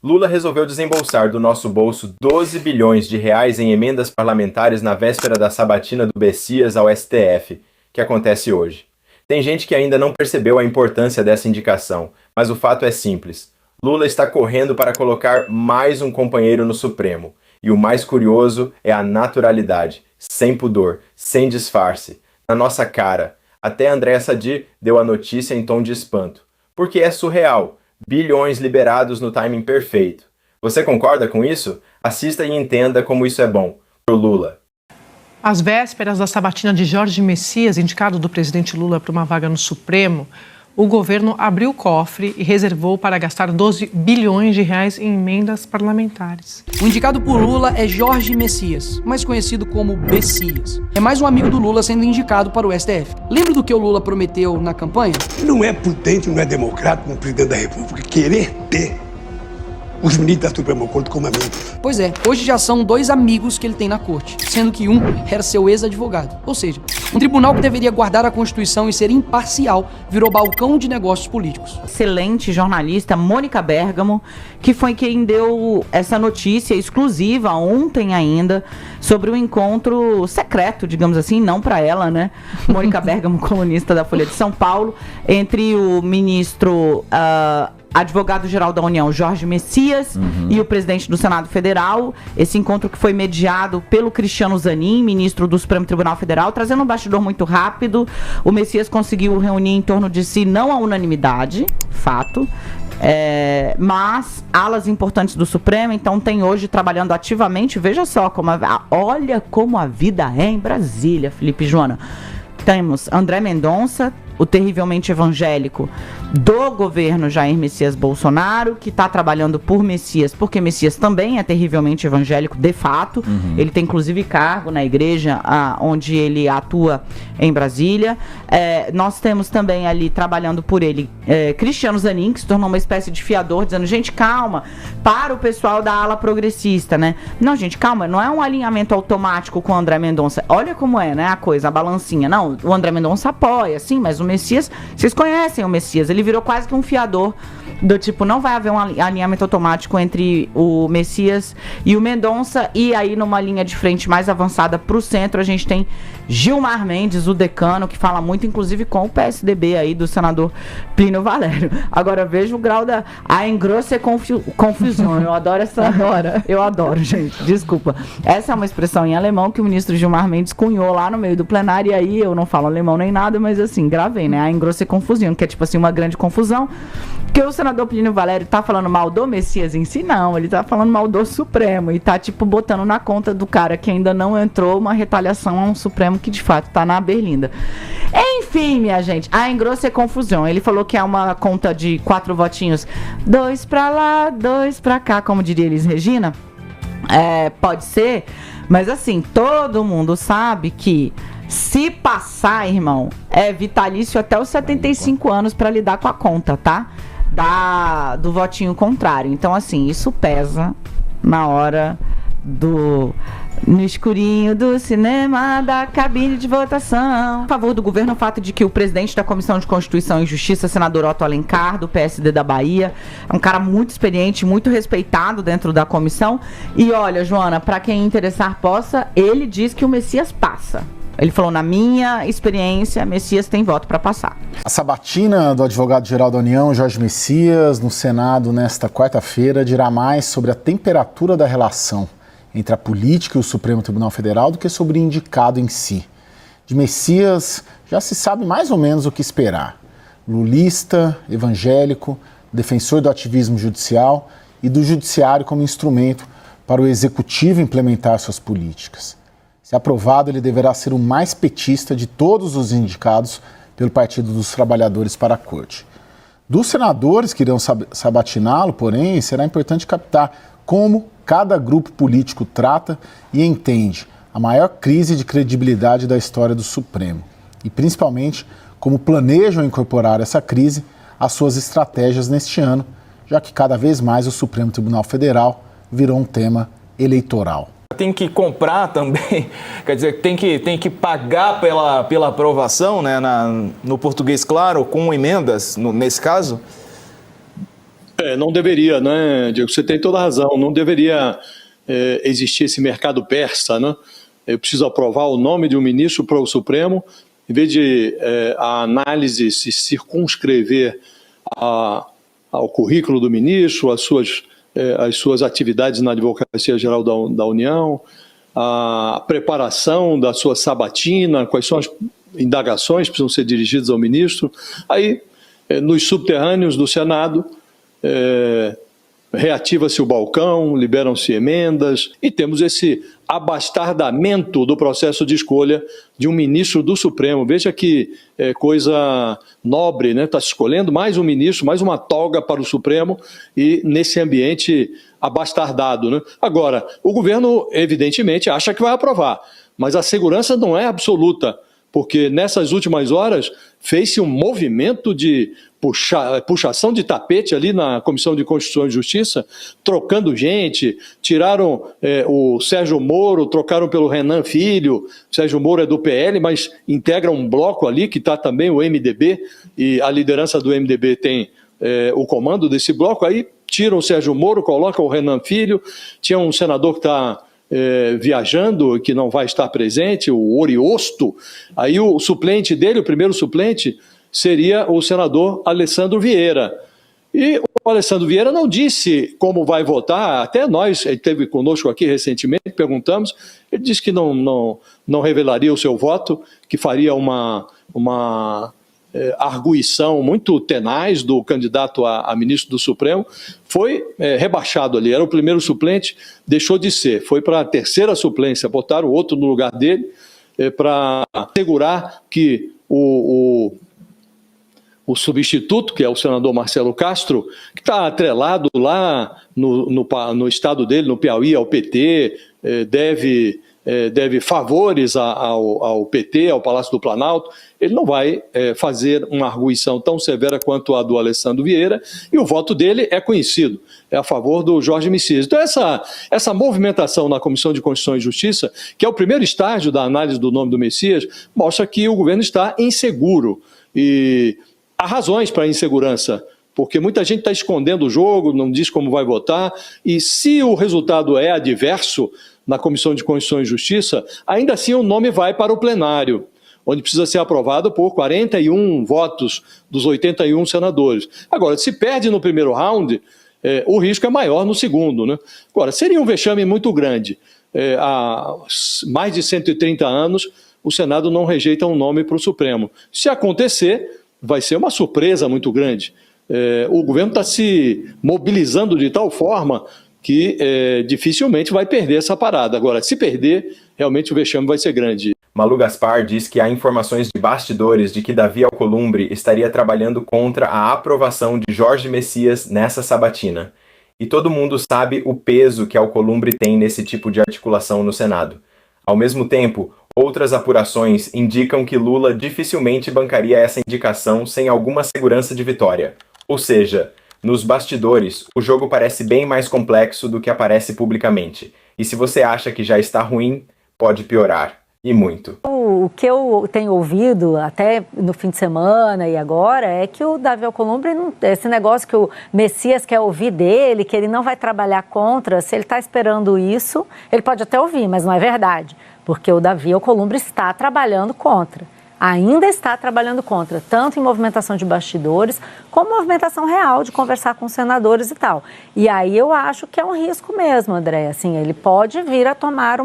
Lula resolveu desembolsar do nosso bolso 12 bilhões de reais em emendas parlamentares na véspera da sabatina do Bessias ao STF, que acontece hoje. Tem gente que ainda não percebeu a importância dessa indicação, mas o fato é simples. Lula está correndo para colocar mais um companheiro no Supremo. E o mais curioso é a naturalidade, sem pudor, sem disfarce, na nossa cara. Até Andréa Sadi deu a notícia em tom de espanto. Porque é surreal. Bilhões liberados no timing perfeito. Você concorda com isso? Assista e entenda como isso é bom pro Lula. Às vésperas da sabatina de Jorge Messias, indicado do presidente Lula para uma vaga no Supremo, o governo abriu o cofre e reservou para gastar 12 bilhões de reais em emendas parlamentares. O indicado por Lula é Jorge Messias, mais conhecido como Bessias. É mais um amigo do Lula sendo indicado para o STF. Lembra do que o Lula prometeu na campanha? Não é prudente, não é democrático um presidente da República querer ter os ministros da Suprema Corte como amigos. Pois é, hoje já são 2 amigos que ele tem na corte, sendo que um era seu ex-advogado. Ou seja, um tribunal que deveria guardar a Constituição e ser imparcial virou balcão de negócios políticos. Excelente jornalista Mônica Bergamo, que foi quem deu essa notícia exclusiva ontem ainda sobre o encontro secreto, digamos assim, não para ela, né? Mônica Bergamo, colunista da Folha de São Paulo, entre o ministro advogado-geral da União, Jorge Messias, e o presidente do Senado Federal. Esse encontro que foi mediado pelo Cristiano Zanin, ministro do Supremo Tribunal Federal, trazendo um bastidor muito rápido. O Messias conseguiu reunir em torno de si, não a unanimidade, fato, mas alas importantes do Supremo. Então tem hoje trabalhando ativamente, veja só, olha como a vida é em Brasília, Felipe e Joana. Temos André Mendonça, o terrivelmente evangélico do governo Jair Messias Bolsonaro, que está trabalhando por Messias, porque Messias também é terrivelmente evangélico, de fato. Ele tem inclusive cargo na igreja onde ele atua em Brasília. Nós temos também ali, trabalhando por ele, Cristiano Zanin, que se tornou uma espécie de fiador, dizendo, gente, calma, para o pessoal da ala progressista, né? Não, gente, calma, não é um alinhamento automático com o André Mendonça. Olha como é, né, a coisa, a balancinha. Não, o André Mendonça apoia, sim, mas o Messias, vocês conhecem o Messias, ele virou quase que um fiador do tipo, não vai haver um alinhamento automático entre o Messias e o Mendonça. E aí, numa linha de frente mais avançada para o centro, a gente tem Gilmar Mendes, o decano, que fala muito, inclusive, com o PSDB aí, do senador Plínio Valério. Agora, veja o grau da engrosse confusão. Eu adoro essa... Eu adoro, gente, desculpa. Essa é uma expressão em alemão que o ministro Gilmar Mendes cunhou lá no meio do plenário, e aí eu não falo alemão nem nada, mas assim, gravei, né? A engrosse confusão, que é tipo assim, uma grande confusão. Porque o senador Plínio Valério tá falando mal do Messias em si, não. Ele tá falando mal do Supremo e tá, tipo, botando na conta do cara que ainda não entrou uma retaliação a um Supremo que, de fato, tá na berlinda. Enfim, minha gente, a engrosse confusão. Ele falou que é uma conta de 4 votinhos. 2 pra lá, 2 pra cá, como diria Elis Regina. Pode ser, mas assim, todo mundo sabe que se passar, irmão, é vitalício até os 75 anos pra lidar com a conta, tá? Do votinho contrário. Então, assim, isso pesa na hora no escurinho do cinema da cabine de votação. A favor do governo, o fato de que o presidente da Comissão de Constituição e Justiça, senador Otto Alencar, do PSD da Bahia, é um cara muito experiente, muito respeitado dentro da comissão. E olha, Joana, para quem interessar possa, ele diz que o Messias passa. Ele falou, na minha experiência, Messias tem voto para passar. A sabatina do advogado-geral da União, Jorge Messias, no Senado nesta quarta-feira, dirá mais sobre a temperatura da relação entre a política e o Supremo Tribunal Federal do que sobre o indicado em si. De Messias já se sabe mais ou menos o que esperar. Lulista, evangélico, defensor do ativismo judicial e do judiciário como instrumento para o executivo implementar suas políticas. Se aprovado, ele deverá ser o mais petista de todos os indicados pelo Partido dos Trabalhadores para a Corte. Dos senadores que irão sabatiná-lo, porém, será importante captar como cada grupo político trata e entende a maior crise de credibilidade da história do Supremo e, principalmente, como planejam incorporar essa crise às suas estratégias neste ano, já que cada vez mais o Supremo Tribunal Federal virou um tema eleitoral. Tem que comprar também, quer dizer, tem que pagar pela aprovação, né, no português claro, com emendas, nesse caso. Não deveria, né, Diego? Você tem toda a razão. Não deveria existir esse mercado persa, né? Eu preciso aprovar o nome de um ministro para o Supremo, em vez de a análise se circunscrever ao currículo do ministro, às suas atividades na Advocacia Geral da União, a preparação da sua sabatina, quais são as indagações que precisam ser dirigidas ao ministro. Aí, nos subterrâneos do Senado, reativa-se o balcão, liberam-se emendas e temos esse abastardamento do processo de escolha de um ministro do Supremo. Veja que coisa nobre, né? Está se escolhendo mais um ministro, mais uma toga para o Supremo e nesse ambiente abastardado, né? Agora, o governo evidentemente acha que vai aprovar, mas a segurança não é absoluta, porque nessas últimas horas fez-se um movimento de puxação de tapete ali na Comissão de Constituição e Justiça, trocando gente, tiraram o Sérgio Moro, trocaram pelo Renan Filho. O Sérgio Moro é do PL, mas integra um bloco ali que está também o MDB, e a liderança do MDB tem o comando desse bloco. Aí tiram o Sérgio Moro, colocam o Renan Filho. Tinha um senador que está viajando, que não vai estar presente, o Oriosto. Aí o suplente dele, o primeiro suplente, seria o senador Alessandro Vieira. E o Alessandro Vieira não disse como vai votar, até nós, ele esteve conosco aqui recentemente, perguntamos, ele disse que não revelaria o seu voto, que faria uma arguição muito tenaz do candidato a ministro do Supremo. Foi rebaixado ali, era o primeiro suplente, deixou de ser, foi para a terceira suplência, botaram outro no lugar dele, para assegurar que o substituto, que é o senador Marcelo Castro, que está atrelado lá no estado dele, no Piauí, ao PT, deve favores ao PT, ao Palácio do Planalto. Ele não vai fazer uma arguição tão severa quanto a do Alessandro Vieira, e o voto dele é conhecido, é a favor do Jorge Messias. Então essa movimentação na Comissão de Constituição e Justiça, que é o primeiro estágio da análise do nome do Messias, mostra que o governo está inseguro, e há razões para a insegurança, porque muita gente está escondendo o jogo, não diz como vai votar, e se o resultado é adverso na Comissão de Constituição e Justiça, ainda assim o nome vai para o plenário, onde precisa ser aprovado por 41 votos dos 81 senadores. Agora, se perde no primeiro round, o risco é maior no segundo, né? Agora, seria um vexame muito grande. Há mais de 130 anos, o Senado não rejeita um nome para o Supremo. Se acontecer, vai ser uma surpresa muito grande. O governo está se mobilizando de tal forma que dificilmente vai perder essa parada. Agora, se perder, realmente o vexame vai ser grande. Malu Gaspar diz que há informações de bastidores de que Davi Alcolumbre estaria trabalhando contra a aprovação de Jorge Messias nessa sabatina. E todo mundo sabe o peso que Alcolumbre tem nesse tipo de articulação no Senado. Ao mesmo tempo, outras apurações indicam que Lula dificilmente bancaria essa indicação sem alguma segurança de vitória. Ou seja, nos bastidores, o jogo parece bem mais complexo do que aparece publicamente. E se você acha que já está ruim, pode piorar. E muito. O que eu tenho ouvido até no fim de semana e agora é que o Davi Alcolumbre, esse negócio que o Messias quer ouvir dele, que ele não vai trabalhar contra, se ele está esperando isso, ele pode até ouvir, mas não é verdade. Porque o Davi Alcolumbre está trabalhando contra. Ainda está trabalhando contra, tanto em movimentação de bastidores, como movimentação real de conversar com os senadores e tal. E aí eu acho que é um risco mesmo, André. Assim, ele pode vir a tomar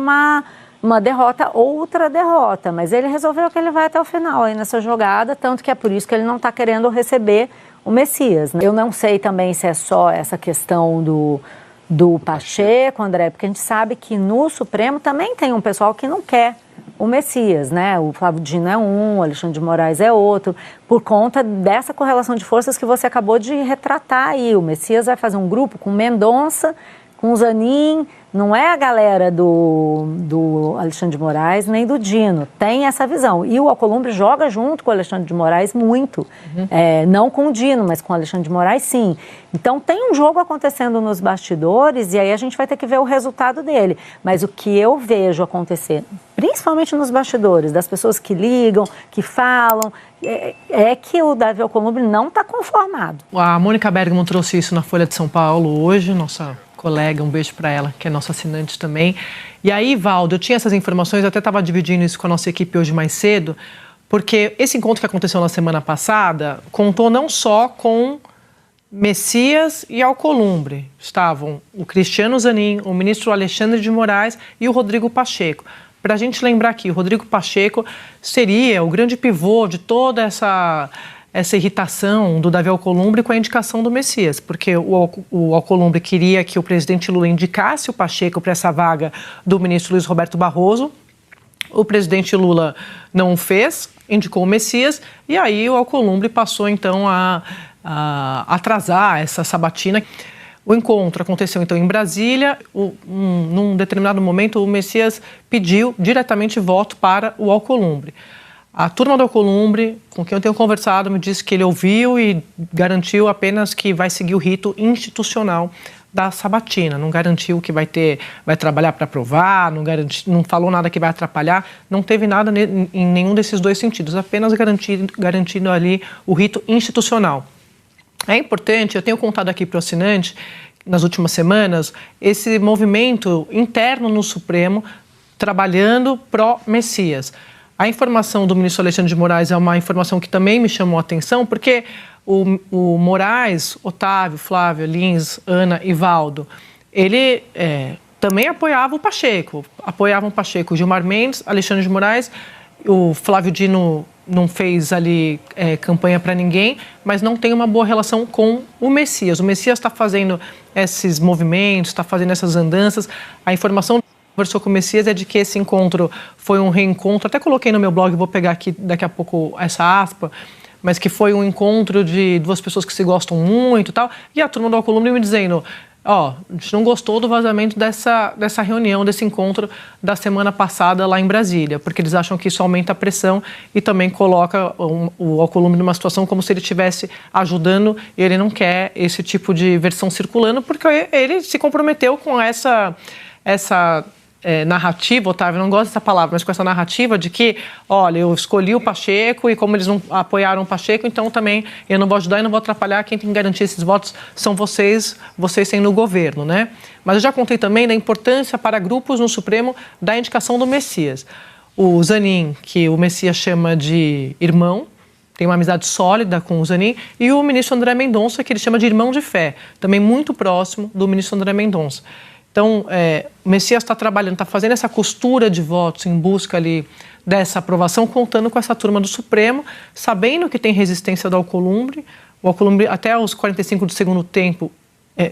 uma derrota, outra derrota, mas ele resolveu que ele vai até o final aí nessa jogada, tanto que é por isso que ele não está querendo receber o Messias, né? Eu não sei também se é só essa questão do Pacheco, André, porque a gente sabe que no Supremo também tem um pessoal que não quer o Messias, né? O Flávio Dino é um, o Alexandre de Moraes é outro, por conta dessa correlação de forças que você acabou de retratar aí. O Messias vai fazer um grupo com Mendonça, Com o Zanin, não é a galera do Alexandre de Moraes nem do Dino, tem essa visão. E o Alcolumbre joga junto com o Alexandre de Moraes muito. Não com o Dino, mas com o Alexandre de Moraes, sim. Então tem um jogo acontecendo nos bastidores e aí a gente vai ter que ver o resultado dele. Mas o que eu vejo acontecer, principalmente nos bastidores, das pessoas que ligam, que falam, é que o Davi Alcolumbre não está conformado. A Mônica Bergamo trouxe isso na Folha de São Paulo hoje, nossa colega, um beijo para ela, que é nossa assinante também. E aí, Valdo, eu tinha essas informações, eu até estava dividindo isso com a nossa equipe hoje mais cedo, porque esse encontro que aconteceu na semana passada contou não só com Messias e Alcolumbre. Estavam o Cristiano Zanin, o ministro Alexandre de Moraes e o Rodrigo Pacheco. Para a gente lembrar aqui, o Rodrigo Pacheco seria o grande pivô de toda essa irritação do Davi Alcolumbre com a indicação do Messias, porque o Alcolumbre queria que o presidente Lula indicasse o Pacheco para essa vaga do ministro Luiz Roberto Barroso. O presidente Lula não o fez, indicou o Messias, e aí o Alcolumbre passou então a atrasar essa sabatina. O encontro aconteceu então em Brasília. Num determinado momento, o Messias pediu diretamente voto para o Alcolumbre. A turma do Alcolumbre, com quem eu tenho conversado, me disse que ele ouviu e garantiu apenas que vai seguir o rito institucional da sabatina. Não garantiu que vai trabalhar para aprovar, não falou nada que vai atrapalhar, não teve nada em nenhum desses dois sentidos, apenas garantindo ali o rito institucional. É importante, eu tenho contado aqui para o assinante, nas últimas semanas, esse movimento interno no Supremo trabalhando pró-Messias. A informação do ministro Alexandre de Moraes é uma informação que também me chamou a atenção, porque o Moraes, Otávio, Flávio, Lins, Ana e Valdo, ele também apoiavam o Pacheco. Apoiavam o Pacheco, Gilmar Mendes, Alexandre de Moraes, o Flávio Dino não fez ali campanha para ninguém, mas não tem uma boa relação com o Messias. O Messias está fazendo esses movimentos, está fazendo essas andanças. A informação conversou com o Messias é de que esse encontro foi um reencontro, até coloquei no meu blog, vou pegar aqui daqui a pouco essa aspa, mas que foi um encontro de duas pessoas que se gostam muito e tal, e a turma do Alcolumbre me dizendo, a gente não gostou do vazamento dessa reunião, desse encontro da semana passada lá em Brasília, porque eles acham que isso aumenta a pressão e também coloca o Alcolumbre numa situação como se ele estivesse ajudando, e ele não quer esse tipo de versão circulando, porque ele se comprometeu com essa narrativa, Otávio, não gosto dessa palavra, mas com essa narrativa de que, olha, eu escolhi o Pacheco e como eles não apoiaram o Pacheco, então também eu não vou ajudar e não vou atrapalhar, quem tem que garantir esses votos são vocês sendo o governo, né? Mas eu já contei também da importância para grupos no Supremo da indicação do Messias. O Zanin, que o Messias chama de irmão, tem uma amizade sólida com o Zanin, e o ministro André Mendonça, que ele chama de irmão de fé, também muito próximo do ministro André Mendonça. Então, o Messias está trabalhando, está fazendo essa costura de votos em busca ali dessa aprovação, contando com essa turma do Supremo, sabendo que tem resistência do Alcolumbre, o Alcolumbre até os 45 do segundo tempo,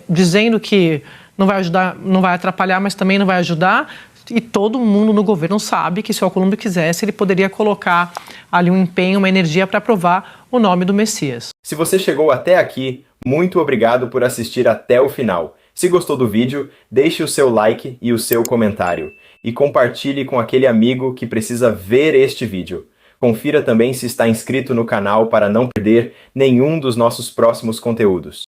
dizendo que não vai ajudar, não vai atrapalhar, mas também não vai ajudar, e todo mundo no governo sabe que se o Alcolumbre quisesse, ele poderia colocar ali um empenho, uma energia para aprovar o nome do Messias. Se você chegou até aqui, muito obrigado por assistir até o final. Se gostou do vídeo, deixe o seu like e o seu comentário. E compartilhe com aquele amigo que precisa ver este vídeo. Confira também se está inscrito no canal para não perder nenhum dos nossos próximos conteúdos.